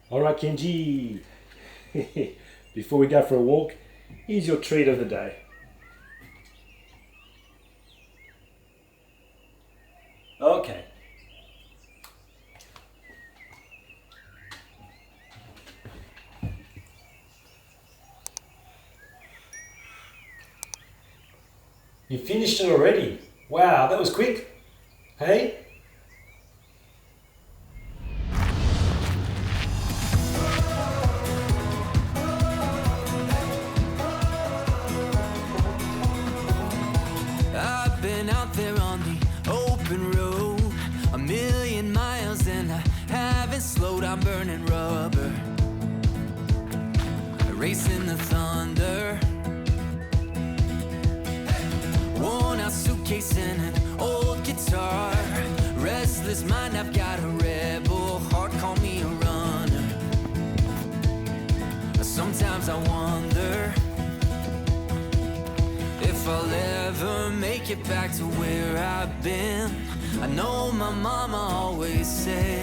All right, Kenji. Before we go for a walk, here's your treat of the day. Okay. You finished it already? Wow, that was quick. Hey? I've been out there on the open road, a million miles and I haven't slowed. I'm burning rubber, racing the thunder. Worn out suitcase and an old guitar. Restless mind, I've got a rebel heart. Call me a runner. Sometimes I wonder if I'll ever make it back to where I've been. I know my mama always said